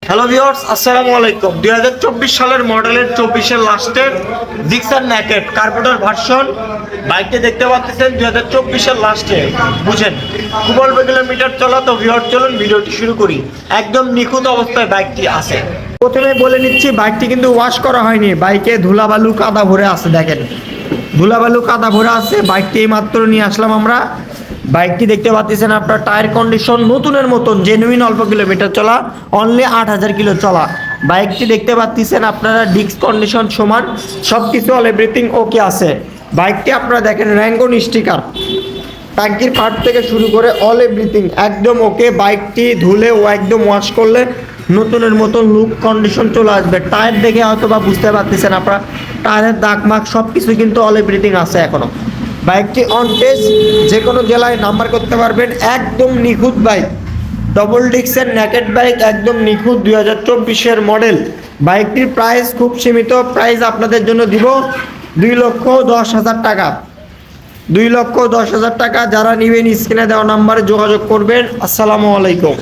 Hello viewers, আসসালামু আলাইকুম। 2024 সালের মডেলের 24-এর লাস্টের জিক্সার নেকেড কার্বোরেটর ভার্সন বাইকটি দেখতে পাচ্ছেন 2024-এর লাস্টে। বুঝেন, খুব অল্প কিলোমিটার চলা। তো ভিউয়ার্স, চলুন ভিডিওটি শুরু করি। একদম নিখুঁত অবস্থায় বাইকটি আছে। প্রথমে বলে নিচ্ছি, বাইকটি কিন্তু ওয়াশ করা হয়নি। বাইকে ধুলাবালু কাদা ভরে আছে, দেখেন ধুলাবালু কাদা ভরে আছে। বাইকটি এই মাত্র নিয়ে আসলাম আমরা। বাইকটি দেখতে পাচ্ছেন আপনার টায়ার কন্ডিশন নতুনের মতন, জেনুইন, অল্প কিলোমিটার চলা, অনলি 8000 কিলো চলা। বাইকটি দেখতে পাচ্ছেন আপনারা ডিস্ক কন্ডিশন সমান, সব কিছু অল এভরিথিং ওকে আছে। বাইকটি আপনারা দেখেন র্যাঙ্গন স্টিকার, ট্যাঙ্কির পার্ট থেকে শুরু করে অল এভরিথিং একদম ওকে। বাইকটি ধুলে ও একদম ওয়াশ করলে নতুনের মতন লুক কন্ডিশন চলে আসবে। টায়ার দেখে হয়তো বা বুঝতে পারতেছেন আপনারা, টায়ারের দাগ মাগ সব কিছু কিন্তু অল এভরিথিং আছে এখনো। বাইকটি অন টেস্ট, যে কোনো জেলায় নাম্বার করতে পারবেন। একদম নিখুঁত বাইক, ডবল ডিস্কের নেকেড বাইক, একদম নিখুঁত 2024-এর মডেল। বাইকটির প্রাইস খুব সীমিত প্রাইস আপনাদের জন্য দিব 2,10,000 টাকা। 2,10,000 টাকা। যারা নেবেন স্ক্রিনে দেওয়া নাম্বারে যোগাযোগ করবেন। আসসালামু আলাইকুম।